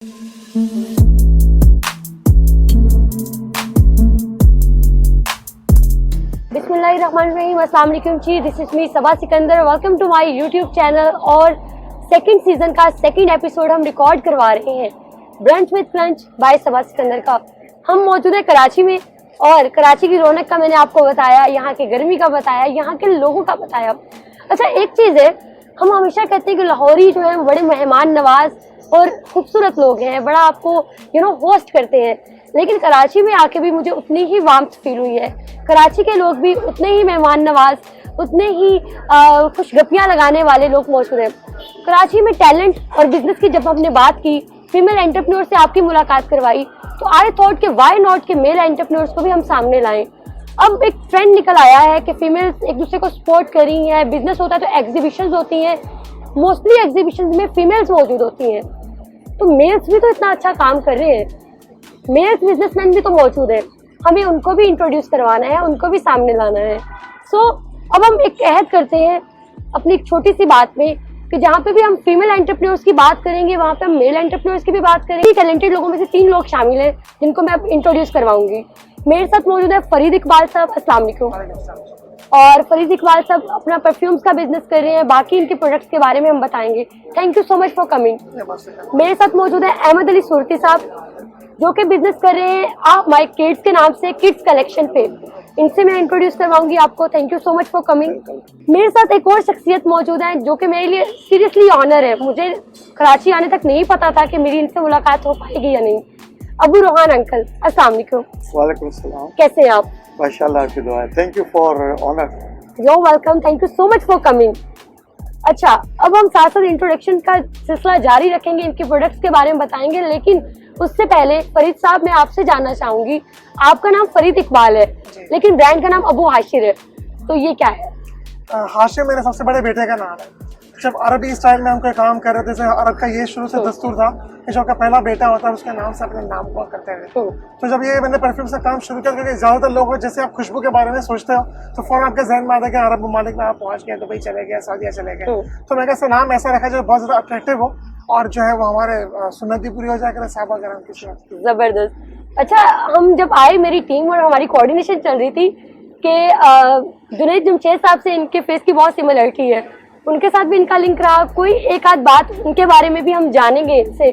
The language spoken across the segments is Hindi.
बिस्मिल्लाहिर्रहमानिर्रहीम, अस्सलाम वालेकुम जी, this is me Saba Sikandar. Welcome to my YouTube channel. और सेकंड सीजन का सेकंड एपिसोड हम रिकॉर्ड करवा रहे हैं brunch with crunch by Saba Sikandar का। हम मौजूद है कराची में और कराची की रौनक का मैंने आपको बताया, यहाँ की गर्मी का बताया, यहाँ के लोगों का बताया। अच्छा, एक चीज़ है, हम हमेशा कहते हैं कि लाहौरी जो है वो बड़े मेहमान नवाज और खूबसूरत लोग हैं, बड़ा आपको होस्ट करते हैं। लेकिन कराची में आके भी मुझे उतनी ही वार्मथ फील हुई है। कराची के लोग भी उतने ही मेहमान नवाज, उतने ही खुशगपियाँ लगाने वाले लोग मौजूद हैं। कराची में टैलेंट और बिजनेस की जब हमने बात की, फीमेल एंटरप्रेन्योर से आपकी मुलाकात करवाई, तो आई थॉट कि वाई नॉट के मेल एंटरप्रेन्योर्स को भी हम सामने लाएं। अब एक ट्रेंड निकल आया है कि फीमेल्स एक दूसरे को सपोर्ट कर रही हैं। बिजनेस होता है तो एग्जीबिशंस होती हैं, मोस्टली एग्जीबिशंस में फीमेल्स मौजूद होती हैं। तो मेल्स भी तो इतना अच्छा काम कर रहे हैं, मेल्स बिजनेसमैन भी तो मौजूद है, हमें उनको भी इंट्रोड्यूस करवाना है, उनको भी सामने लाना है। अब हम एक अहद करते हैं अपनी एक छोटी सी बात में कि जहाँ पे भी हम फीमेल एंटरप्रेन्योर्स की बात करेंगे वहाँ पे हम मेल एंटरप्रेन्योर्स की भी बात करेंगे। टैलेंटेड लोगों में से 3 लोग शामिल हैं जिनको मैं अब इंट्रोड्यूस करवाऊंगी। मेरे साथ मौजूद है फरीद इकबाल साहब। अस्सलाम वालेकुम। और फरीद इकबाल साहब अपना परफ्यूम्स का बिजनेस कर रहे हैं, बाकी इनके प्रोडक्ट्स के बारे में हम बताएंगे। Thank you so much for coming. मेरे साथ मौजूद है अहमद अली सुरती साहब जो कि बिजनेस कर रहे हैं आप माई किड्स के नाम से, किड्स कलेक्शन पे। इनसे मैं इंट्रोड्यूस करवाऊंगी आपको। Thank you so much for coming. मेरे साथ एक और शख्सियत मौजूद है जो कि मेरे लिए सीरियसली ऑनर है। मुझे कराची आने तक नहीं पता था कि मेरी इनसे मुलाकात हो पाएगी या नहीं। अबू रोहान अंकल, अस्सलाम वालेकुम। वालेकुम सलाम। कैसे हैं आप? माशाल्लाह, आपकी दुआ है। Thank you for honour. You welcome, thank you so much for coming. अच्छा, अब हम साथ साथ इंट्रोडक्शन का सिलसिला जारी रखेंगे, इनके प्रोडक्ट्स के बारे में बताएंगे। लेकिन उससे पहले फरीद साहब, मैं आपसे जानना चाहूंगी, आपका नाम फरीद इकबाल है लेकिन ब्रांड का नाम अबू हाशिर है, तो ये क्या है? हाशिर मेरे सबसे बड़े बेटे का नाम है। जब अरबी स्टाइल में हम कोई काम कर रहे थे, जैसे अरब का ये शुरू से दस्तूर था कि जो आपका पहला बेटा होता है उसके नाम से अपने नाम को करते थे। तो जब ये मैंने परफ्यूम से काम शुरू किया, क्योंकि ज्यादातर लोग जैसे आप खुशबू के बारे में सोचते हो तो फौरन आपके जहन में आता है कि अरब ममालिक में आप पहुंच गए, दुबई चले गए, सऊदीया चले गए। तो मैं कैसे नाम ऐसा रखा जो बहुत ज्यादा अट्रैक्टिव हो और जो है वो हमारे सुन्नत भी पूरी हो जाए, साहबा कराम की सुन्नत। जबरदस्त। अच्छा, हम जब आए, मेरी टीम और हमारी कोऑर्डिनेशन चल रही थी कि जुनैद जमशेद साहब से इनके फेस की बहुत सिमिलरिटी है, उनके साथ भी इनका लिंक रहा। कोई एक आध बात उनके बारे में भी हम जानेंगे इनसे।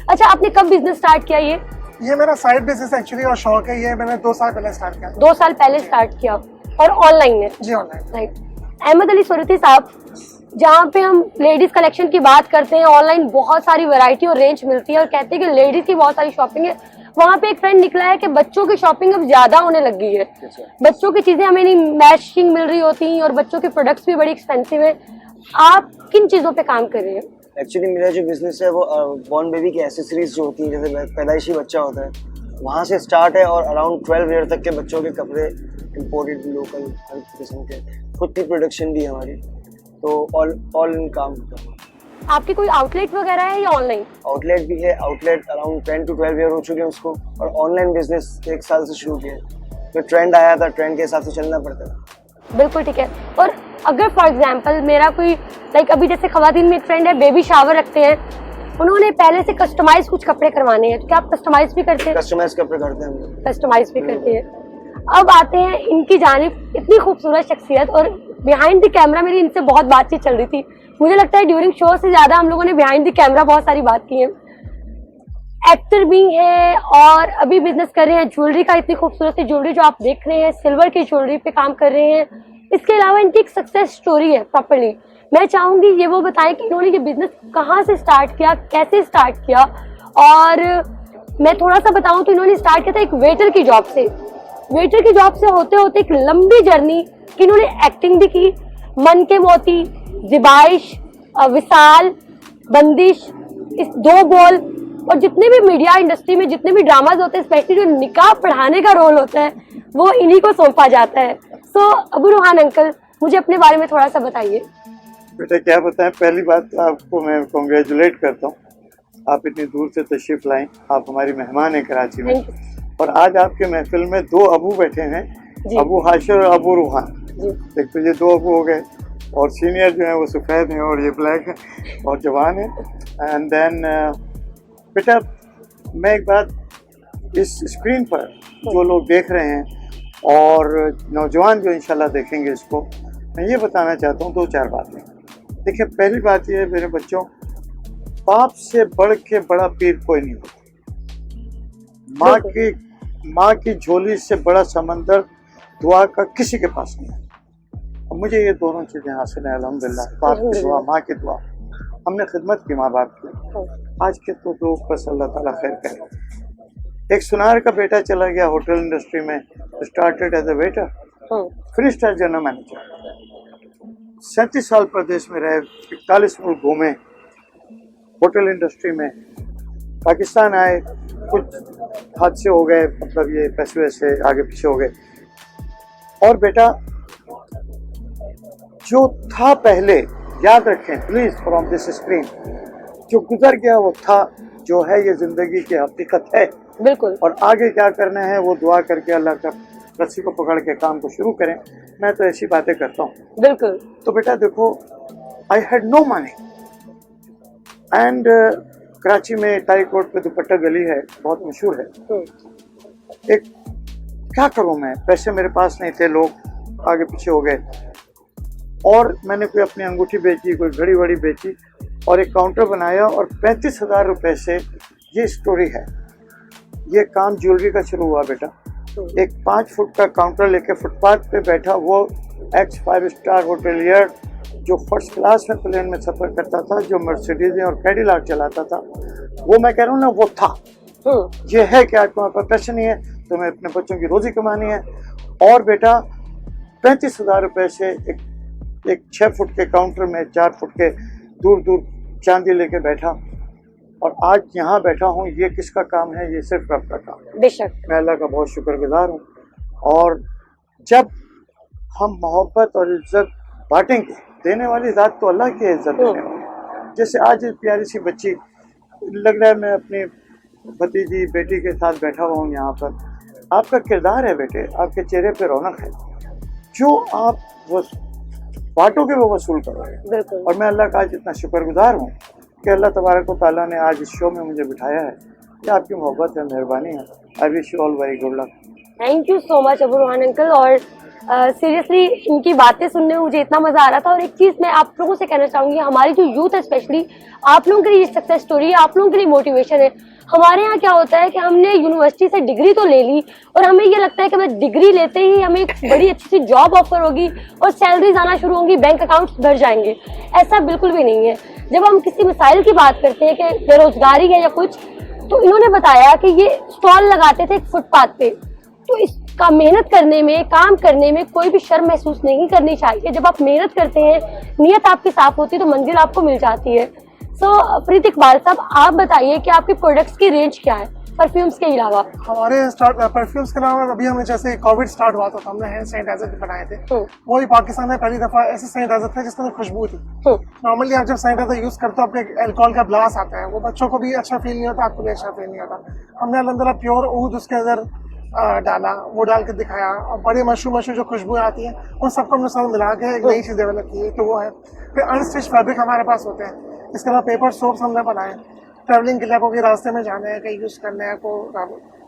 अच्छा, आपने कब बिजनेस स्टार्ट किया? ये मेरा साइड बिजनेस एक्चुअली और शौक है। ये मैंने 2 साल पहले स्टार्ट किया। 2 साल पहले स्टार्ट किया और ऑनलाइन में? जी, ऑनलाइन। राइट। अहमद अली सुरती साहब, जहाँ पे हम लेडीज कलेक्शन की बात करते हैं, ऑनलाइन बहुत सारी वैरायटी और रेंज मिलती है और कहते हैं कि लेडीज की बहुत सारी शॉपिंग है। वहाँ पे एक ट्रेंड निकला है कि बच्चों की शॉपिंग अब ज्यादा होने लग गई है। बच्चों की चीजें हमें नहीं मैचिंग मिल रही होती और बच्चों के प्रोडक्ट्स भी बड़ी एक्सपेंसिव है। आप किन चीजों पे काम कर रहे हैं? एक्चुअली मेरा जो बिजनेस है वो बॉर्न बेबी की एसेसरीज जो होती है, जैसे पैदाइशी बच्चा होता है, वहाँ से स्टार्ट है और अराउंड 12 ईयर तक के बच्चों के कपड़े इंपोर्टेड, लोकल, हर किस्म के, खुद की प्रोडक्शन भी है हमारी। तो ऑल इन काम होता है। आपकी कोई आउटलेट वगैरह है या ऑनलाइन? आउटलेट भी है। आउटलेट अराउंड 10 to 12 ईयर हो चुके हैं उसको, और ऑनलाइन बिजनेस 1 साल से शुरू किया है। तो ट्रेंड आया था, ट्रेंड के हिसाब से चलना पड़ता है। बिल्कुल ठीक है। और अगर फॉर एग्जांपल मेरा कोई अभी जैसे खवातीन में एक फ्रेंड है, बेबी शावर रखते हैं, उन्होंने पहले से कस्टमाइज कुछ कपड़े करवाने हैं, तो क्या आप कस्टमाइज भी करते हैं? कस्टमाइज कपड़े करते हैं, कस्टमाइज भी करते हैं। अब आते हैं इनकी जानिब, इतनी खूबसूरत शख्सियत, और बिहाइंड द कैमरा मेरी इनसे बहुत बातचीत चल रही थी। मुझे लगता है ड्यूरिंग शो से ज्यादा हम लोगों ने बिहाइंड द कैमरा बहुत सारी बात की है। एक्टर भी है और अभी बिजनेस कर रहे हैं ज्वेलरी का। इतनी खूबसूरत सी ज्वेलरी जो आप देख रहे हैं, सिल्वर की ज्वेलरी पे काम कर रहे हैं। इसके अलावा इनकी एक सक्सेस स्टोरी है प्रॉपर्ली। मैं चाहूंगी ये वो बताएं कि इन्होंने ये बिजनेस कहाँ से स्टार्ट किया, कैसे स्टार्ट किया। और मैं थोड़ा सा बताऊं तो इन्होंने स्टार्ट किया था एक वेटर की जॉब से। वेटर की जॉब से होते होते एक लंबी जर्नी कि इन्होंने एक्टिंग भी की, मन के मोती, जिबाइश, विशाल, बंदिश, इस 2 बॉल, और जितने भी मीडिया इंडस्ट्री में जितने भी ड्रामाज होते हैं, स्पेशली जो निकाह पढ़ाने का रोल होता है, वो इन्हीं को सौंपा जाता है। सो अबू रोहान अंकल, मुझे अपने बारे में थोड़ा सा बताइए। बेटा क्या बताएं, पहली बात तो आपको मैं कॉन्ग्रेचुलेट करता हूँ, आप इतनी दूर से तशरीफ लाएं। आप हमारी मेहमान हैं कराची में, और आज आपके महफिल में 2 अबू बैठे हैं, अबू हाशिर और अबू रोहान। एक तो ये 2 अबू हो गए, और सीनियर जो है वो सफ़ेद हैं और ये ब्लैक है और जवान है। एंड देन बेटा मैं एक बात इस स्क्रीन पर जो लोग देख रहे हैं और नौजवान जो इंशाल्लाह देखेंगे इसको, मैं ये बताना चाहता हूँ 2-4 बातें। देखिए, पहली बात ये है मेरे बच्चों, बाप से बढ़ के बड़ा पीर कोई नहीं होता। माँ की झोली से बड़ा समंदर दुआ का किसी के पास नहीं है। और मुझे ये दोनों चीज़ें हासिल हैं अल्हम्दुलिल्लाह। बाप की दुआ, माँ की दुआ, हमने खिदमत की माँ बाप की। आज के तो लोग बस अल्लाह ताला खैर करे। एक सुनार का बेटा चला गया होटल इंडस्ट्री में, स्टार्टेड एज ए वेटर, फिर स्टार जनरल मैनेजर। 37 साल प्रदेश में रहे, 41 मुल्क घूमे होटल इंडस्ट्री में। पाकिस्तान आए, कुछ हादसे हो गए, मतलब ये पैसे वैसे आगे पीछे हो गए। और बेटा जो था पहले, याद रखें प्लीज फ्रॉम दिस स्क्रीन, जो गुजर गया वो था, जो है ये जिंदगी की हकीकत है। बिल्कुल। और आगे क्या करना है वो दुआ करके अल्लाह का रस्सी को पकड़ के काम को शुरू करें। मैं तो ऐसी बातें करता हूँ। बिल्कुल। तो बेटा देखो, I had no money and Karachi में टाई कोट पे दुपट्टा गली है, बहुत मशहूर है। एक क्या करूं मैं, पैसे मेरे पास नहीं थे, लोग आगे पीछे हो गए। और मैंने कोई अपनी अंगूठी बेची, कोई घड़ी वड़ी बेची और एक काउंटर बनाया। और 35,000 रुपए से, ये स्टोरी है, ये काम ज्वेलरी का शुरू हुआ बेटा। एक 5 फुट का काउंटर लेके फुटपाथ पे बैठा वो एक्स 5 स्टार होटलियर जो फर्स्ट क्लास में प्लेन में सफर करता था, जो मर्सिडीज और कैडिलैक चलाता था, वो मैं कह रहा हूँ ना, वो था। ये है कि आज तुम्हारे पास पैसे नहीं है, तुम्हें अपने बच्चों की रोजी कमानी है। और बेटा 35,000 रुपए से एक 6 फुट के काउंटर में 4 फुट के दूर दूर चांदी लेके बैठा। और आज यहाँ बैठा हूँ, ये किसका काम है? ये सिर्फ रब का काम। बेशक। मैं अल्लाह का बहुत शुक्रगुजार हूँ। और जब हम मोहब्बत और इज्जत बांटेंगे, देने वाली ज़ात तो अल्लाह की इज्जत देने वाली। जैसे आज एक प्यारी सी बच्ची, लग रहा है मैं अपनी भतीजी बेटी के साथ बैठा हुआ हूँ यहाँ पर। आपका किरदार है बेटे, आपके चेहरे पे रौनक है, जो आप वो बांटोगे वो वसूल करोगे। और मैं अल्लाह का आज इतना शुक्रगुजार हूँ कि अल्लाह तबारक व तआला ने आज इस शो में मुझे बिठाया है। ये आपकी मोहब्बत है, मेहरबानी है। I wish you all very good luck. Thank you so much Abu Rohan uncle. और सीरियसली इनकी बातें सुनने में मुझे इतना मजा आ रहा था। और एक चीज मैं आप लोगों से कहना चाहूंगी, हमारी जो यूथ है, स्पेशली आप लोगों के लिए सक्सेस स्टोरी है, आप लोगों के लिए मोटिवेशन है। हमारे यहाँ क्या होता है कि हमने यूनिवर्सिटी से डिग्री तो ले ली और हमें ये लगता है कि मैं डिग्री लेते ही हमें एक बड़ी अच्छी सी जॉब ऑफर होगी और सैलरीज आना शुरू होंगी, बैंक अकाउंट्स भर जाएंगे। ऐसा बिल्कुल भी नहीं है। जब हम किसी मिसाइल की बात करते हैं कि बेरोजगारी है या कुछ, तो इन्होंने बताया कि ये स्टॉल लगाते थे एक फुटपाथ पे। तो इसका मेहनत करने में, काम करने में कोई भी शर्म महसूस नहीं करनी चाहिए। जब आप मेहनत करते हैं, नीयत आपकी साफ होती है, तो मंजिल आपको मिल जाती है। सो फरीद इकबाल साहब, आप बताइए कि आपके प्रोडक्ट्स की रेंज क्या है परफ्यूम्स के अलावा? हमारे परफ्यूम्स के अलावा अभी हमने, जैसे कोविड स्टार्ट हुआ था तो हमने हैंड सैनिटाइजर बनाए थे। वो भी पाकिस्तान में पहली दफा ऐसे सैनिटाइजर थे जिसके अंदर खुशबू थी। नॉर्मली आप जब सैनिटाइजर यूज करते हो, आपके अल्कोहल का ब्लास आता है, वो बच्चों को भी अच्छा फील नहीं होता, आपको भी अच्छा फील नहीं होता। हमने अल्हम्दुलिल्लाह प्योर ऊद उसके अंदर डाला, वो डाल के दिखाया। और बड़ी मशहूर जो खुशबू आती है, उन सबको हमने साथ मिला के एक नई चीज डेवलप की, तो वो है। फिर अनस्टिच फैब्रिक हमारे पास होते हैं। इसके अलावा पेपर सोप्स हमने बनाए, ट्रैवलिंग के लिए आपको रास्ते में जाना है, कहीं यूज करना है को।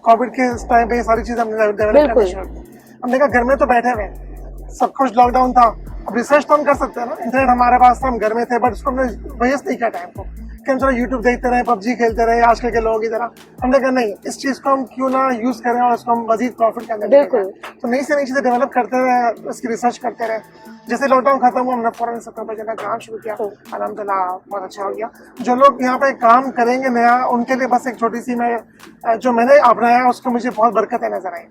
कोविड के टाइम पे ये सारी चीजें हमने डेवलप करना शुरू की। हमने कहा घर में तो बैठे हुए, सब कुछ लॉकडाउन था, अब रिसर्च तो हम कर सकते हैं ना, इंटरनेट हमारे पास था, हम घर में थे, बट उसको हमने वेस्ट नहीं किया टाइम को कि हम चलो यूट्यूब देखते रहे, पबजी खेलते रहे आजकल के लोगों की तरह। हमने कहा नहीं, इस चीज को हम क्यों ना यूज करें और उसको हम मजीद प्रॉफिट करने लगे। तो नई से नई चीजें डेवलप करते रहे, उसकी रिसर्च करते रहे। जैसे लॉकडाउन खत्म हुआ, हमने फौरन सबका बजना काम शुरू किया। अल्हम्दुलिल्लाह बहुत अच्छा हो गया। जो लोग यहाँ पे काम करेंगे नया, उनके लिए बस एक छोटी सी मैं जो मैंने अपनाया उसको मुझे बहुत बरकतें नजर आई,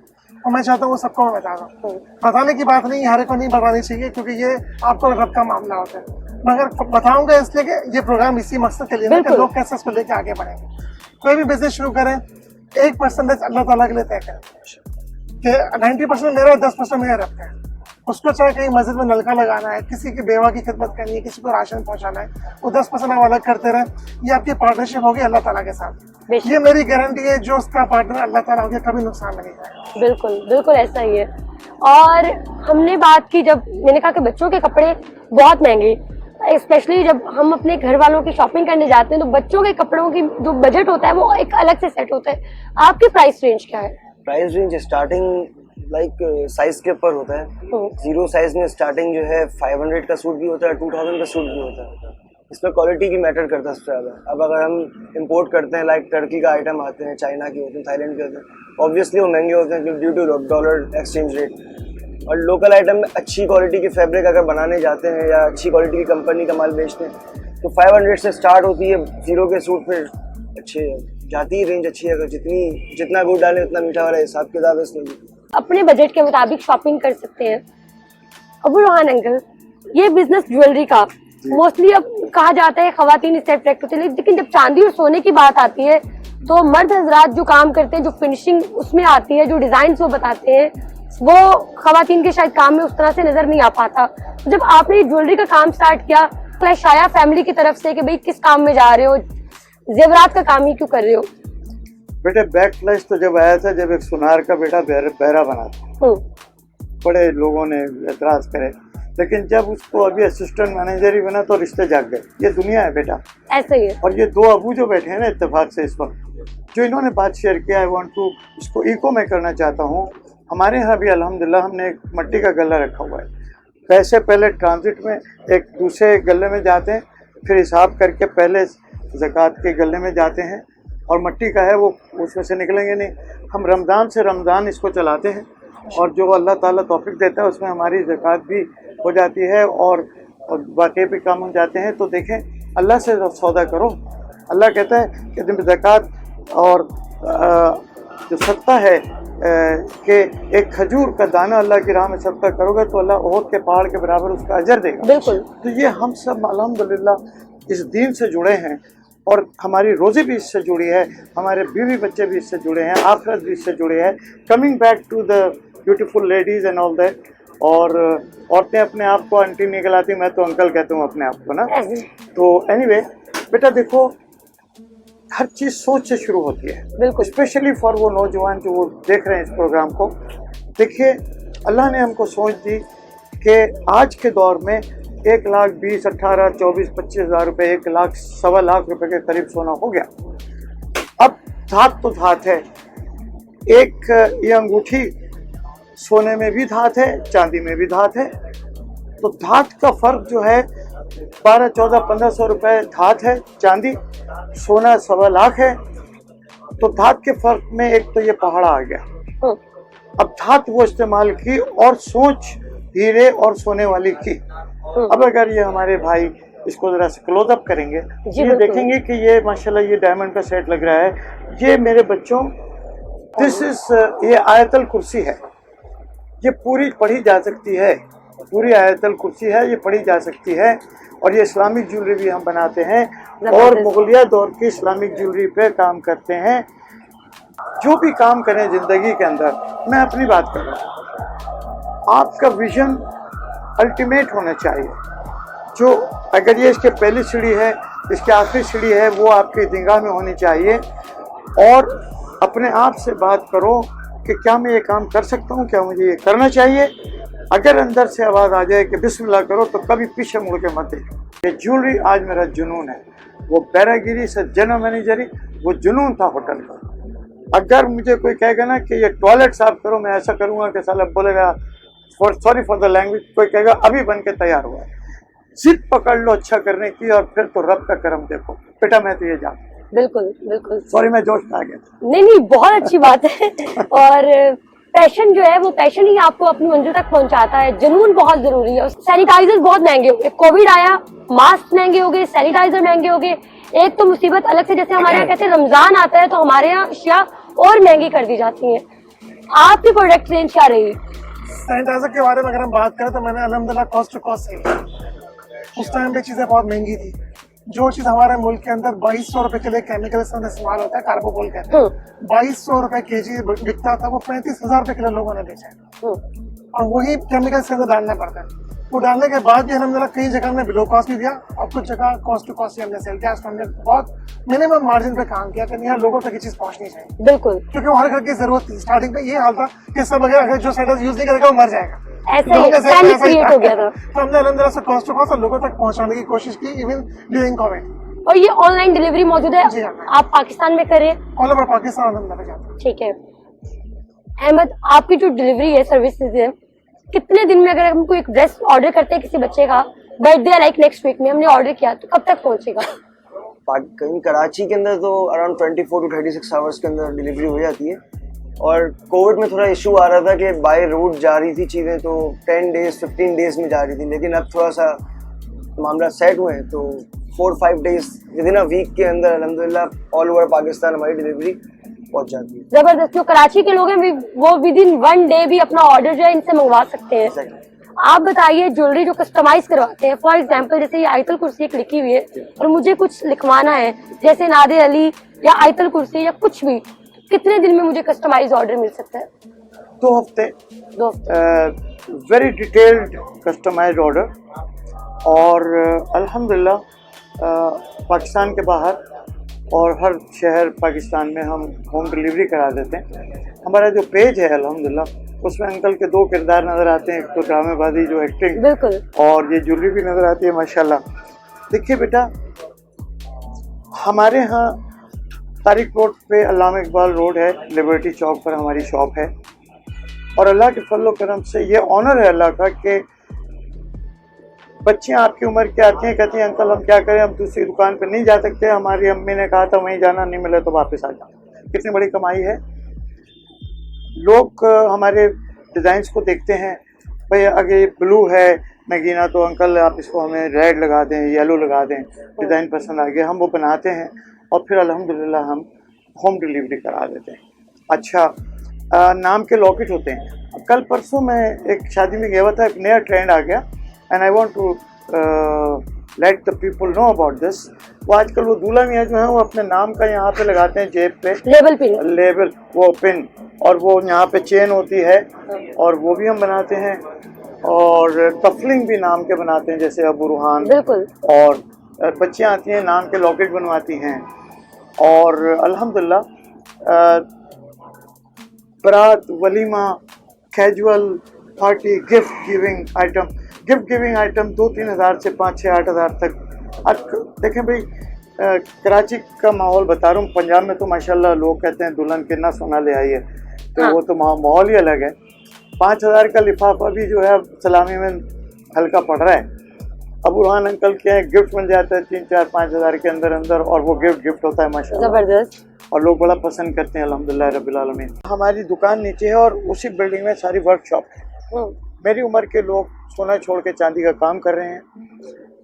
और मैं चाहता हूँ वो सबको मैं बता दूँ। बताने की बात नहीं, हर एक को नहीं बतानी चाहिए, क्योंकि ये आपको रब का मामला होता है। मगर बताऊंगा इसलिए कि ये प्रोग्राम इसी मकसद के लिए है कि लोग कैसे इसको लेके आगे बढ़ेंगे। कोई भी बिजनेस शुरू करें, 1% अल्लाह ताला के लिए तय करें कि 90% मेरा, 10% मेरा रब का है। उसको चाहे कहीं मस्जिद में नलका लगाना है, किसी की बेवा की खिदमत करनी है, किसी को राशन पहुंचाना है, वो 10% आप अलग करते रहे। ये आपकी पार्टनरशिप होगी अल्लाह ताला के साथ। ये मेरी गारंटी है, जो उसका पार्टनर अल्लाह ताला होगा, कभी नुकसान नहीं जाएगा। बिल्कुल बिल्कुल ऐसा ही है। और हमने बात की, जब मैंने कहा कि बच्चों के कपड़े बहुत महंगे, स्पेशली जब हम अपने घर वालों की शॉपिंग करने जाते हैं तो बच्चों के कपड़ों की जो बजट होता है वो एक अलग से सेट होता है। आपकी प्राइस रेंज क्या है? Price range starting like size के ऊपर होता है। जीरो साइज में स्टार्टिंग जो है 500 का सूट भी होता है, 2000 का सूट भी होता है। इसमें क्वालिटी की मैटर करता है सबसे ज़्यादा। अब अगर हम इंपोर्ट करते हैं, लाइक टर्की का आइटम आते हैं, चाइना के होते हैं, थाईलैंड के होते हैं, ऑब्वियसली वो महंगे होते हैं due to dollar exchange rate. और लोकल आइटम में अच्छी क्वालिटी की फैब्रिक अगर बनाने जाते हैं या अच्छी क्वालिटी की कंपनी का माल बेचते हैं तो 500 से स्टार्ट होती है। जीरो के सूट पे अच्छे जाती है, रेंज अच्छी है। अगर जितना गुड़ डालें उतना मीठा वाला हिसाब किताब है इसमें। अपने बजट के मुताबिक शॉपिंग कर सकते हैं। अबू रोहान अंकल, ये बिजनेस ज्वेलरी का मोस्टली अब कहा जाता है खवातीन इससे अट्रैक्ट होती है, लेकिन जब चांदी और सोने की बात आती है तो मर्द हजरात जो काम करते हैं, जो फिनिशिंग उसमें आती है, जो डिजाइन वो बताते हैं, वो खवातीन के शायद काम में उस तरह से नजर नहीं आ पाता। तो जब आपने ज्वेलरी का काम स्टार्ट किया, क्लैश आया फैमिली की तरफ से कि भाई किस काम में जा रहे हो, जेवरात का काम ही क्यों कर रहे हो? बेटे बैक फ्लैश तो जब आया था जब एक सुनार का बेटा बहरा बना था, बड़े लोगों ने एतराज करे, लेकिन जब उसको अभी असिस्टेंट मैनेजर ही बना तो रिश्ते जाग गए। ये दुनिया है बेटा, ऐसे ही है। और ये दो अबू जो बैठे हैं ना इत्तेफाक से इस वक्त, जो इन्होंने बात शेयर किया, आई वांट टू इसको इको में करना चाहता हूँ। हमारे यहाँ भी अल्हम्दुलिल्लाह हमने एक मिट्टी का गल्ला रखा हुआ है। पैसे पहले ट्रांजिट में एक दूसरे गले में जाते हैं, फिर हिसाब करके पहले ज़कात के गले में जाते हैं, और मिट्टी का है वो उसमें से निकलेंगे नहीं। हम रमज़ान से रमज़ान इसको चलाते हैं, और जो अल्लाह ताला तौफीक देता है उसमें हमारी ज़कात भी हो जाती है और बाकी भी काम हो जाते हैं। तो देखें, अल्लाह से सौदा करो। अल्लाह कहता है कि जब ज़कात और जो सत्ता है कि एक खजूर का दाना अल्लाह की राह में सदका करोगे तो अल्लाह ओहद के पहाड़ के बराबर उसका अजर देगा। बिल्कुल। तो ये हम सब अल्हम्दुलिल्लाह इस दीन से जुड़े हैं, और हमारी रोज़ी भी इससे जुड़ी है, हमारे बीवी बच्चे भी इससे जुड़े हैं, आखिरत भी इससे जुड़े हैं। Coming back to the beautiful ladies and all that. और औरतें अपने आप को आंटी नहीं कहलाती, मैं तो अंकल कहता हूँ अपने आप को ना। तो एनीवे बेटा देखो, हर चीज़ सोच से शुरू होती है। बिल्कुल। स्पेशली फॉर वो नौजवान जो वो देख रहे हैं इस प्रोग्राम को। देखिए, अल्लाह ने हमको सोच दी कि आज के दौर में 1,20,000, 18,000, 24,000, 25,000 रुपये, 1,00,000, 1,25,000 रुपये के करीब सोना हो गया। अब धात तो धात है। एक ये अंगूठी सोने में भी धात है, चांदी में भी धात है। तो धात का फ़र्क जो है 12, 14, 1500 रुपये धात है चांदी, सोना 1,25,000 है। तो धात के फ़र्क में एक तो ये पहाड़ा आ गया। अब धात वो इस्तेमाल की और सोच हीरे और सोने वाली की। अब अगर ये हमारे भाई इसको ज़रा से क्लोज अप करेंगे, ये देखेंगे कि ये माशाल्लाह ये डायमंड का सेट लग रहा है। ये मेरे बच्चों, दिस इज़ ये आयतल कुर्सी है। ये पूरी पढ़ी जा सकती है, पूरी आयतल कुर्सी है, ये पढ़ी जा सकती है। और ये इस्लामिक ज्वेलरी भी हम बनाते हैं और मुगलिया दौर की इस्लामिक ज्वेलरी पे काम करते हैं। जो भी काम करें ज़िंदगी के अंदर, मैं अपनी बात कर रहा हूँ, आपका विजन अल्टीमेट होना चाहिए। जो अगर ये इसके पहली सीढ़ी है, इसकी आखिरी सीढ़ी है, वो आपकी निगाह में होनी चाहिए। और अपने आप से बात करो कि क्या मैं ये काम कर सकता हूँ, क्या मुझे ये करना चाहिए। अगर अंदर से आवाज़ आ जाए कि बिस्मिल्लाह करो, तो कभी पीछे मुड़ के मत देखो। ये ज्वेलरी आज मेरा जुनून है। वो पैरागिरी से जनरल मैनेजरी, वो जुनून था होटल का। अगर मुझे कोई कहेगा ना कि ये टॉयलेट साफ करो, मैं ऐसा करूँगा कि साला बोलेगा सॉरी फॉर द लैंग्वेज, कोई कहेगा अभी बन के तैयार हुआ है। जिद पकड़ लो अच्छा करने की, और फिर तो रब का करम देखो। बेटा मैं तो ये जानता हूँ। बिल्कुल बिल्कुल। सॉरी मैं जोश में आ गया था। नहीं, बहुत अच्छी बात है। और पैशन जो है वो पैशन ही आपको अपनी मंजिल तक पहुंचाता है। जुनून बहुत जरूरी है। सैनिटाइजर बहुत महंगे हो गए, कोविड आया, मास्क महंगे हो गए, सैनिटाइजर महंगे हो गए। एक तो मुसीबत अलग से, जैसे हमारे यहाँ कहते हैं रमजान आता है तो हमारे यहाँ अशिया और महंगी कर दी जाती हैं। आपकी प्रोडक्ट रेंज क्या रही? सैनिटाइजर के बारे में अगर हम बात करें तो मैंने अल्हम्दुलिल्लाह कॉस्ट टू कॉस्ट सेल। उस टाइम पे चीज़ें बहुत महंगी थी। जो चीज़ हमारे मुल्क के अंदर 2200 रुपए के लिए केमिकल इस्तेमाल होता है, कार्बोकोल कहते हैं, 2200 रुपए kg बिकता था, वो 35,000 रुपए किलो लोगों ने बेचा है। और वही केमिकल इसके अंदर डालना पड़ता है। वो डालने के बाद भी अल्हम्दुलिल्लाह कई जगह हमने बिलो कॉस्ट भी दिया, और कुछ जगह कॉस्ट टू कॉस्ट हमने सेल किया। हमने बहुत मिनिमम मार्जिन पे काम किया कि यहाँ लोगों तक ये चीज़ पहुँचनी चाहिए। बिल्कुल। क्योंकि हर घर की जरूरत थी। स्टार्टिंग पे ये हाल था कि सब अगर जो सैनिटाइजर यूज नहीं करेगा वो मर जाएगा। ऐसा ही लोगों के साथ पैनिक ऐसा ही क्रिएट था। हो गया था। तो हमने अल्हम्दुलिल्लाह से कॉस्ट टू कॉस्ट लोगों तक पहुंचाने की कोशिश की, इवन ड्यूरिंग कोविड। और ये ऑनलाइन डिलीवरी मौजूद है, जी हाँ। आप पाकिस्तान में करें। ऑल ओवर पाकिस्तान अल्हम्दुलिल्लाह जाते हैं। ठीक है अहमद, आपकी जो डिलीवरी है, सर्विसेज है, कितने दिन में, अगर हम कोई एक ड्रेस ऑर्डर करते हैं किसी बच्चे का, बर्थडे लाइक नेक्स्ट वीक में हमने ऑर्डर किया, तो कब तक पहुंचेगा? कहीं कराची के अंदर तो अराउंड 24 to 36 आवर्स के अंदर डिलीवरी हो जाती है। और कोविड में थोड़ा इशू आ रहा था कि बाय रोड जा रही थी चीज़ें, तो 10 days 15 days में जा रही थी, लेकिन अब थोड़ा सा मामला सेट हुए हैं, तो 4-5 days within a week के अंदर अल्हम्दुलिल्लाह ऑल ओवर पाकिस्तान हमारी डिलीवरी पहुंच जाती है। जबरदस्त। जो कराची के लोग हैं वो विद इन 1 day भी अपना ऑर्डर जो है इनसे मंगवा सकते हैं। Exactly. आप बताइए, ज्वेलरी जो कस्टमाइज करवाते हैं, फॉर एग्जांपल जैसे ये आयतल कुर्सी एक लिखी हुई है और मुझे कुछ लिखवाना है, जैसे नादिर अली या आयतल कुर्सी या कुछ भी, कितने दिन में मुझे कस्टमाइज ऑर्डर मिल सकता है? 2 हफ्ते। 2 हफ्ते। Very detailed customized order. और अल्हम्दुलिल्लाह पाकिस्तान के बाहर और हर शहर पाकिस्तान में हम होम डिलीवरी करा देते हैं। हमारा जो पेज है अल्हम्दुलिल्लाह, उसमें अंकल के 2 किरदार नज़र आते हैं, एक तो ड्रामेबाजी जो एक्टिंग, बिल्कुल, और ये ज्वेलरी भी नज़र आती है माशाल्लाह। देखिए बेटा, हमारे यहाँ तारिक रोड पे अल्लामा इकबाल रोड है, लिबर्टी चौक पर हमारी शॉप है। और अल्लाह के फजल करम से ये ऑनर है अल्लाह का कि बच्चियाँ आपकी उम्र की आती हैं, कहती हैं अंकल हम क्या करें, हम दूसरी दुकान पर नहीं जा सकते, हमारी अम्मी ने कहा था वहीं जाना, नहीं मिले तो वापस आ जाओ। कितनी बड़ी कमाई है। लोग हमारे डिज़ाइंस को देखते हैं, भाई अगर ये ब्लू है नगीना तो अंकल आप इसको हमें रेड लगा दें, येलो लगा दें, डिज़ाइन पसंद आ गया, हम वो बनाते हैं और फिर अल्हम्दुलिल्लाह हम होम डिलीवरी करा देते हैं। अच्छा, नाम के लॉकेट होते हैं। कल परसों मैं एक शादी में गया हुआ था, एक नया ट्रेंड आ गया, and I want to let the people know about this. वो आजकल वो दूल्हा मियाँ जो है वो अपने नाम का यहाँ पे लगाते हैं, जेब पे लेबल पिन, लेबल, वो पिन, और वो यहाँ पे चेन होती है, और वो भी हम बनाते हैं। और कफलिंग भी नाम के बनाते हैं, जैसे अबू रूहान। बिल्कुल। और बच्चियाँ आती हैं नाम के लॉकेट बनवाती हैं। और अल्हम्दुलिल्लाह बारात, walima, casual party, gift giving item 2-3 हज़ार से 5-6-8 हज़ार तक। अब देखें भाई, कराची का माहौल बता रहा हूँ, पंजाब में तो माशाल्लाह लोग कहते हैं दुल्हन कितना सोना ले आई है, तो हाँ। वो तो माहौल ही अलग है। 5,000 का लिफाफा भी जो है सलामी में हल्का पड़ रहा है। अबू रूहान अंकल के हैं, गिफ्ट मिल जाता है 3-4-5 हज़ार के अंदर, और वो गिफ्ट होता है माशाल्लाह, जबरदस्त। और लोग बड़ा पसंद करते हैं अल्हम्दुलिल्लाह रब्बिल आलमीन। हमारी दुकान नीचे है और उसी बिल्डिंग में सारी वर्कशॉप है। मेरी उम्र के लोग सोना छोड़ के चांदी का काम कर रहे हैं।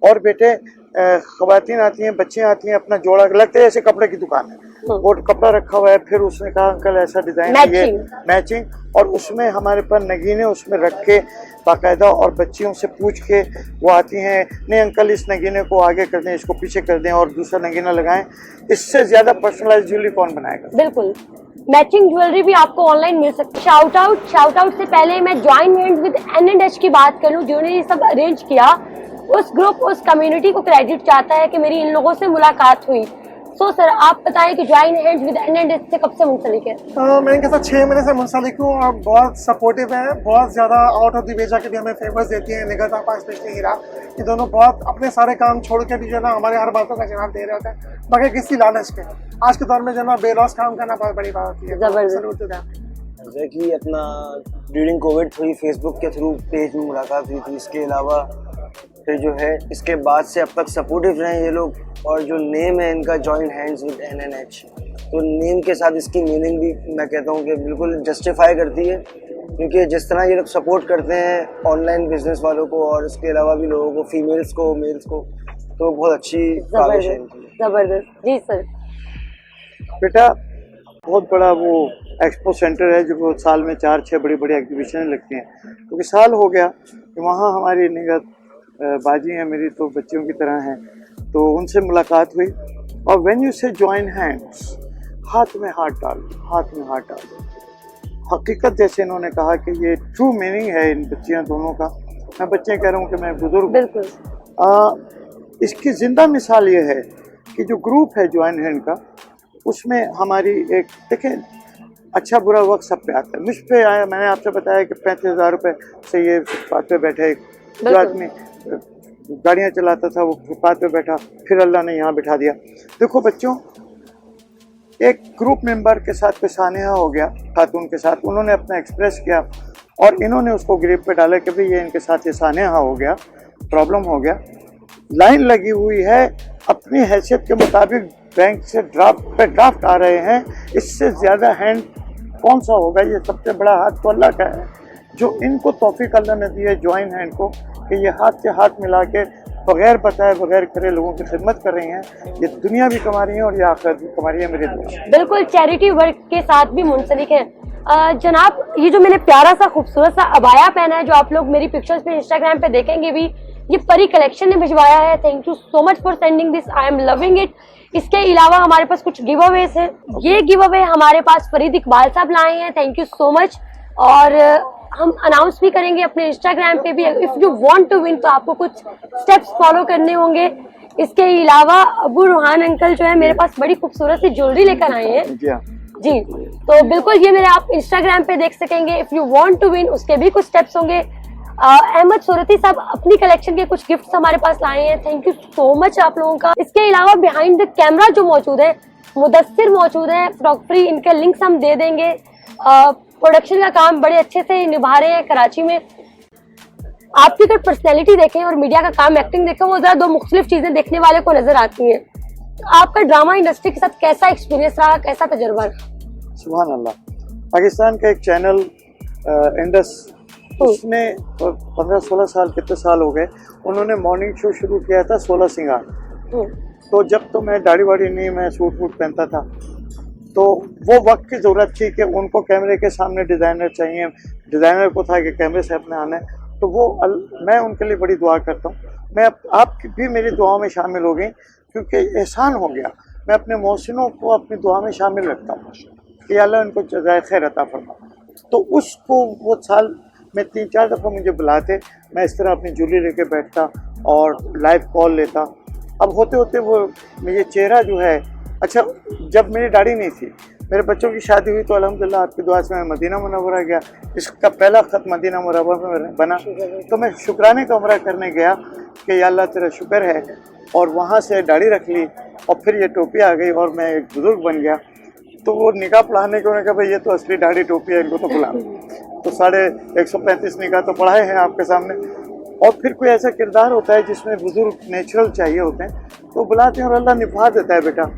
और बेटे, ख़वातीन आती हैं, बच्चियाँ आती हैं, अपना जोड़ा लगता है जैसे कपड़े की दुकान है, वो कपड़ा रखा हुआ है, फिर उसने कहा अंकल ऐसा डिज़ाइन है, ये मैचिंग, और उसमें हमारे पास नगीने उसमें रख के बाकायदा, और बच्चियों से पूछ के वो आती हैं, नहीं अंकल इस नगीने को आगे कर दें, इसको पीछे कर दें और दूसरा नगीना लगाएं। इससे ज़्यादा पर्सनलाइज ज्वेलरी कौन बनाएगा? बिल्कुल, मैचिंग ज्वेलरी भी आपको ऑनलाइन मिल सकती है। शाउट आउट से पहले मैं ज्वाइन हैंड्स विद NH की बात करूं, जिन्होंने ये सब अरेंज किया, उस ग्रुप, उस कम्युनिटी को क्रेडिट चाहता है कि मेरी इन लोगों से मुलाकात हुई। सो सर, आप बताएं कि ज्वाइन हैंड्स विद NH से कब से मुंसलिक है? मैं इनके साथ 6 महीने से मुंसलिक हूँ और बहुत सपोर्टिव है, बहुत ज़्यादा आउट ऑफ द वे जाके भी हमें फेवर्स देती है। निगत आपा, स्पेशली हीरा, ये दोनों बहुत अपने सारे काम छोड़ के भी जो है ना हमारे हर बातों का जवाब दे रहे होते हैं, बगैर किसी लालच के। आज के दौर में जो है ना बेलौस काम करना बहुत बड़ी बात होती है। जबरदस्त। कि अपना ड्यूरिंग कोविड थोड़ी फेसबुक के थ्रू पेज में मुलाकात हुई थी, इसके अलावा फिर जो है इसके बाद से अब तक सपोर्टिव रहे ये लोग। और जो नेम है इनका जॉइंट हैंड्स विद NH, तो नेम के साथ इसकी मीनिंग भी मैं कहता हूँ कि बिल्कुल जस्टिफाई करती है, क्योंकि जिस तरह ये लोग सपोर्ट करते हैं ऑनलाइन बिजनेस वालों को और इसके अलावा भी लोगों को, फीमेल्स को, मेल्स को, तो बहुत अच्छी काविश है इनकी। जबरदस्त। जी सर। बेटा, बहुत बड़ा वो एक्सपो सेंटर है जो साल में 4-6 बड़ी एग्जीबिशन लगती हैं, क्योंकि साल हो गया कि वहाँ हमारी निगत बाजी हैं, मेरी तो बच्चियों की तरह हैं, तो उनसे मुलाकात हुई। और व्हेन यू से जॉइन हैंड्स, हाथ में हाथ डालो। हकीकत जैसे इन्होंने कहा कि ये ट्रू मीनिंग है इन बच्चियों दोनों का। मैं बच्चे कह रहा हूँ कि मैं बुजुर्ग। बिल्कुल। इसकी ज़िंदा मिसाल ये है कि जो ग्रुप है जॉइन हैंड का, उसमें हमारी एक, देखें अच्छा बुरा वक्त सब पे आता है, मुझ पे आया। मैंने आपसे बताया कि 35,000 रुपये से ये फुटपाथ पे बैठे जो आदमी गाड़ियाँ चलाता था वो फुटपाथ पे बैठा, फिर अल्लाह ने यहाँ बिठा दिया। देखो बच्चों, एक ग्रुप मेंबर के साथ कोई सानेहा हो गया खातून के साथ, उन्होंने अपना एक्सप्रेस किया और इन्होंने उसको ग्रिप पे डाला कि भाई ये इनके साथ ये सानेहा हो गया, प्रॉब्लम हो गया। लाइन लगी हुई है, अपनी हैसियत के मुताबिक बैंक से ड्राफ्ट आ रहे हैं, इससे ज़्यादा हैंड कौन सा होगा? ये सबसे बड़ा हाथ तो अल्लाह का है, जो इनको तौफीक अल्लाह ने दी है ज्वाइन हैंड को, कि ये हाथ से हाथ मिला के बगैर बताए बगैर करे लोगों की खिदमत कर रही हैं। ये दुनिया भी कमा रही हैं और ये आखिरत भी कमा रही है मेरे दोस्त। बिल्कुल चैरिटी वर्क के साथ भी मुंसलिक है। जनाब, ये जो मैंने प्यारा सा खूबसूरत सा अबाया पहना है, जो आप लोग मेरी पिक्चर्स पे इंस्टाग्राम पे देखेंगे भी, ये परी कलेक्शन ने भिजवाया है। Thank you so much for sending this, I am loving it. इसके अलावा हमारे पास कुछ गिव अवेज है। ये गिव अवे हमारे पास फरीद इकबाल साहब लाए हैं, थैंक यू सो मच। और हम अनाउंस भी करेंगे अपने इंस्टाग्राम पे भी। If you want to win तो आपको कुछ स्टेप्स फॉलो करने होंगे। इसके अलावा अबू रूहान अंकल जो है मेरे पास बड़ी खूबसूरत सी ज्वेलरी लेकर आए हैं जी, तो बिल्कुल ये मेरे आप इंस्टाग्राम पे देख सकेंगे। If you want to win उसके भी कुछ स्टेप्स होंगे। अहमद सूरती साहब अपनी कलेक्शन के कुछ गिफ्ट्स हमारे पास लाए हैं, थैंक यू सो मच आप लोगों का। इसके अलावा बिहाइंड द कैमरा जो मौजूद है, मुदस्सिर मौजूद है फ्रॉक-फ्री, इनके लिंक्स हम दे देंगे। प्रोडक्शन का काम बड़े अच्छे से निभा रहे हैं कराची में। आपकी अगर पर्सनैलिटी देखें और मीडिया का काम, एक्टिंग देखें, वो जरा दो मुख्तलिफ चीजें देखने वाले को नजर आती हैं। आपका ड्रामा इंडस्ट्री के साथ कैसा एक्सपीरियंस रहा, कैसा तजुर्बा रहा? सुभान अल्लाह। पाकिस्तान का एक चैनल इंडस, उसने 15-16 साल, कितने साल हो गए, उन्होंने मॉर्निंग शो शुरू किया था 16 सिंगार। तो जब तो मैं दाढ़ी वाड़ी नहीं, मैं सूट वूट पहनता था, तो वो वक्त की ज़रूरत थी कि उनको कैमरे के सामने डिज़ाइनर चाहिए, डिज़ाइनर को था कि कैमरे से अपने आना है। तो वो मैं उनके लिए बड़ी दुआ करता हूँ। मैं आप भी मेरी दुआओं में शामिल हो गई, क्योंकि एहसान हो गया। मैं अपने मोहसिनों को अपनी दुआ में शामिल रखता हूँ कि अल्लाह उनको जज़ाए खैर अता फरमा। तो उसको वो साल में 3-4 दफ़ा मुझे बुलाते, मैं इस तरह अपनी ज्वेलरी लेके बैठता और लाइव कॉल लेता। अब होते होते वो मेरे चेहरा जो है, अच्छा जब मेरी दाढ़ी नहीं थी, मेरे बच्चों की शादी हुई, तो अल्हम्दुलिल्लाह आपकी दुआ से मैं मदीना मुनव्वरा गया। इसका पहला ख़त मदीना मुनव्वरा में बना, तो मैं शुक्राने का उम्रा करने गया कि या अल्लाह तेरा शुक्र है, और वहाँ से दाढ़ी रख ली और फिर ये टोपी आ गई और मैं एक बुज़ुर्ग बन गया। तो वो निकाह पढ़ाने के उन्होंने कहा भाई ये तो असली दाढ़ी टोपी है, इनको तो बुला। तो 150 निकाह तो पढ़ाए हैं आपके सामने। और फिर कोई ऐसा किरदार होता है जिसमें बुजुर्ग नेचुरल चाहिए होते हैं, तो बुलाते हैं और अल्लाह निभा देता है। बेटा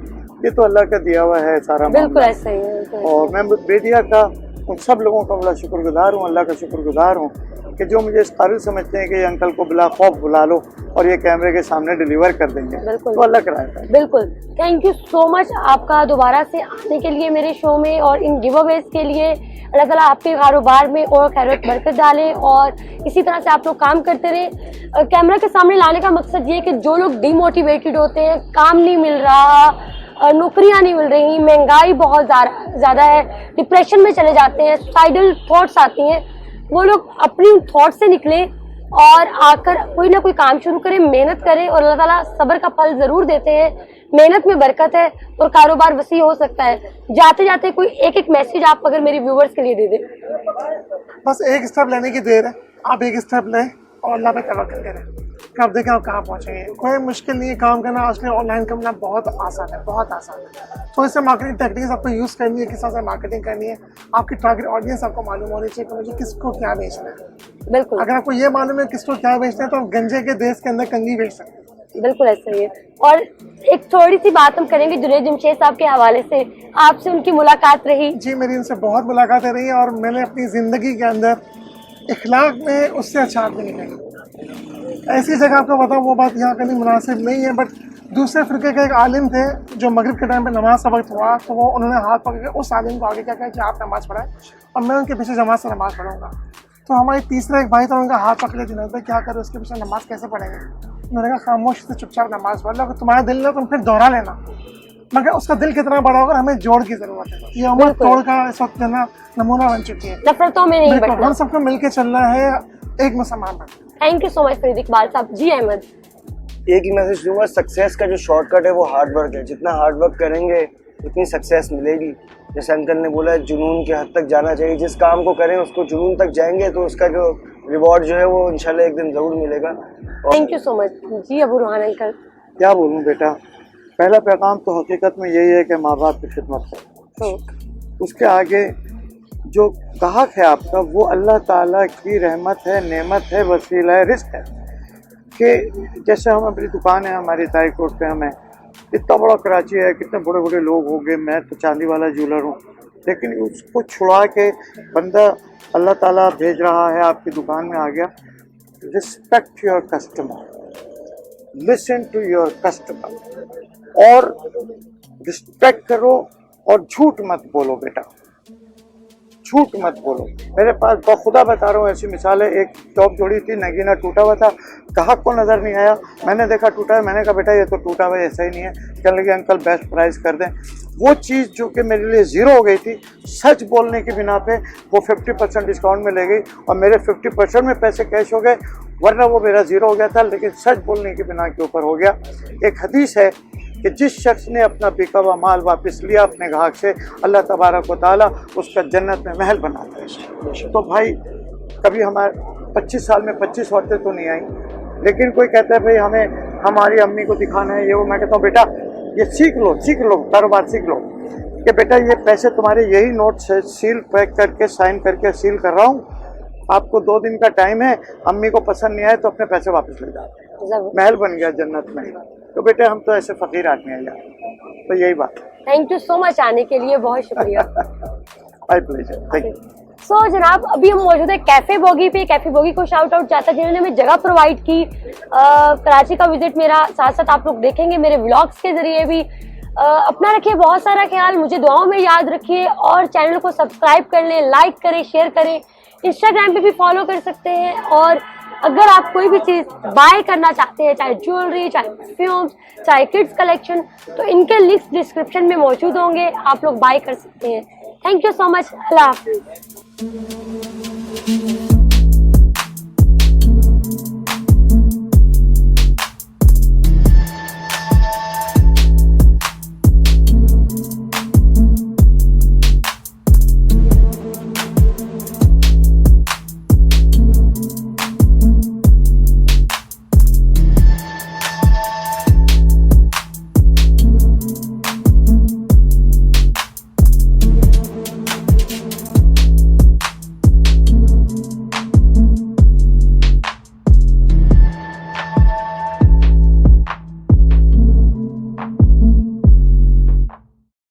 ये तो अल्लाह का दिया हुआ है सारा, बिल्कुल ऐसा ही है। और मैं बेदिया का उन सब लोगों का बड़ा शुक्रगुजार हूँ, अल्लाह का शुक्रगुजार हूँ कि जो मुझे इस काबिल समझते हैं कि ये अंकल को बिला खौफ बुला लो और ये कैमरे के सामने डिलीवर कर देंगे। तो अल्लाह कराएगा। बिल्कुल, थैंक यू सो मच आपका दोबारा से आने के लिए मेरे शो में और इन गिव अवेज के लिए। अल्लाह ताला आपके कारोबार में और खैरियत बरकत डाले और इसी तरह से आप लोग काम करते रहें। कैमरा के सामने लाने का मकसद ये है कि जो लोग डिमोटिवेटेड होते हैं, काम नहीं मिल रहा, नौकरियां नहीं मिल रही, महंगाई बहुत ज़्यादा है, डिप्रेशन में चले जाते हैं, सुसाइडल थॉट्स आती हैं, वो लोग अपनी थॉट से निकलें और आकर कोई ना कोई काम शुरू करें, मेहनत करें और अल्लाह ताला सब्र का फल ज़रूर देते हैं। मेहनत में बरकत है और कारोबार वसी हो सकता है। जाते जाते कोई एक मैसेज आप अगर मेरे व्यूवर्स के लिए दे दें। बस एक स्टेप लेने की देर है, आप एक स्टेप लें और अल्लाह पे तवक्कल करें, फिर आप देखें आप कहाँ पहुँचेंगे। कोई मुश्किल नहीं है काम करना, आजकल ऑनलाइन करना बहुत आसान है, बहुत आसान है। तो इससे मार्केटिंग टेक्निक्स आपको यूज़ करनी है, किस तरह से मार्केटिंग करनी है, आपकी टारगेट ऑडियंस आपको मालूम होनी चाहिए कि मुझे किसको क्या बेचना है। बिल्कुल, अगर आपको ये मालूम है किसको क्या बेचना है, तो आप गंजे के देश के अंदर कंगी बेच सकते हैं। बिल्कुल ऐसा ही है। और एक थोड़ी सी बात हम करेंगे जुनैद जमशेद साहब के हवाले से। आपसे उनकी मुलाकात रही? जी, मेरी उनसे बहुत मुलाकातें रही और मैंने अपनी ज़िंदगी के अंदर इखलाक में उससे अच्छा आदमी नहीं देखा। ऐसी जगह आपको बताऊँ, वो बात यहाँ करनी मुनासिब नहीं है, बट दूसरे फ़िरके के एक आलिम थे जो मगरिब के टाइम पे नमाज का वक्त हुआ, तो वो उन्होंने हाथ पकड़ के उस आलिम को आगे क्या कहा कि आप नमाज़ पढ़ाएं और मैं उनके पीछे जमात से नमाज़ पढ़ूंगा। तो हमारे तीसरा एक भाई था, उनका हाथ पकड़े, जुनैद भाई क्या करो, उसके पीछे नमाज़ कैसे पढ़ेंगे? उन्होंने कहा खामोश से चुपचाप नमाज़ पढ़ लो, अगर तुम्हारा दिल ना तुम फिर दोहरा लेना, मगर उसका दिल कितना बड़ा होगा हमें जोड़ की ज़रूरत है। ये उम्र तोड़ का इस वक्त नमूना बन चुकी है। नफरतों में नहीं बैठना, हम सबको मिलकर चलना है, एक मुसलमान बन। Thank you so much Farid Iqbal साहब। जी अहमद, एक ही मैसेज दूंगा, सक्सेस का जो शॉर्टकट है वो हार्ड वर्क है। जितना हार्ड वर्क करेंगे इतनी सक्सेस मिलेगी। जैसे अंकल ने बोला है, जुनून के हद तक जाना चाहिए। जिस काम को करें उसको जुनून तक जाएंगे तो उसका जो रिवॉर्ड जो है वो इंशाल्लाह एक दिन ज़रूर मिलेगा। Thank you so much ji Abu Ruhan uncle. क्या बोलूँ बेटा, पहला पैगाम तो हकीकत में यही है कि माँ बाप की खिदमत करो। उसके आगे जो कहा है आपका वो अल्लाह ताला की रहमत है, नेमत है, वसीला है, रिस्क है। कि जैसे हम अपनी दुकान है हमारी ताई कोट पे, हमें इतना बड़ा कराची है, कितने बड़े बड़े लोग हो गए, मैं तो चांदी वाला ज्वेलर हूँ, लेकिन उसको छुड़ा के बंदा अल्लाह ताला भेज रहा है आपकी दुकान में आ गया। Respect your customer, listen to your customer और रिस्पेक्ट करो और झूठ मत बोलो बेटा, झूठ मत बोलो। मेरे पास बखुदा बता रहा हूँ ऐसी मिसाल है, एक टॉप जोड़ी थी, नगीना टूटा हुआ था, ग्राहक को नज़र नहीं आया, मैंने देखा टूटा है, मैंने कहा बेटा ये तो टूटा हुआ है, ऐसा ही नहीं है। कहने लगे अंकल बेस्ट प्राइस कर दें। वो चीज़ जो कि मेरे लिए ज़ीरो हो गई थी, सच बोलने की बिना पे वो 50% डिस्काउंट में ले गई और मेरे 50% में पैसे कैश हो गए, वरना वो मेरा ज़ीरो हो गया था, लेकिन सच बोलने की बिना के ऊपर हो गया। एक हदीस है कि जिस शख्स ने अपना बिका हुआ माल वापस लिया अपने ग्राहक से, अल्लाह तबारक व तआला उसका जन्नत में महल बनाता है। तो भाई कभी हमारे 25 साल में 25 औरतें तो नहीं आई, लेकिन कोई कहता है भाई हमें हमारी अम्मी को दिखाना है ये वो, मैं कहता हूँ बेटा ये सीख लो कारोबार सीख लो कि बेटा ये पैसे तुम्हारे यही नोट से सील पैक करके साइन करके सील कर रहा हूँ, आपको 2 दिन का टाइम है, अम्मी को पसंद नहीं आए तो अपने पैसे वापस ले जाओ, महल बन गया जन्नत में। तो बेटे हम तो ऐसे फकीर आदमी हैं यार, तो यही बात है। थैंक यू सो मच आने के लिए, बहुत शुक्रिया। My pleasure, thank you. So जनाब अभी हम मौजूद है कैफे बोगी पे। कैफे बोगी को शाउट आउट जाता है जिन्होंने हमें जगह प्रोवाइड की। कराची का विजिट मेरा साथ साथ आप लोग देखेंगे मेरे व्लॉग्स के जरिए भी। अपना रखिए बहुत सारा ख्याल, मुझे दुआओं में याद रखिए और चैनल को सब्सक्राइब कर लें, लाइक करें, शेयर करें, इंस्टाग्राम पे भी फॉलो कर सकते हैं। और अगर आप कोई भी चीज़ बाय करना चाहते हैं, चाहे ज्वेलरी, चाहे परफ्यूम्स, चाहे किड्स कलेक्शन, तो इनके लिंक्स डिस्क्रिप्शन में मौजूद होंगे, आप लोग बाय कर सकते हैं। थैंक यू सो मच, अल्लाह हाफिज़।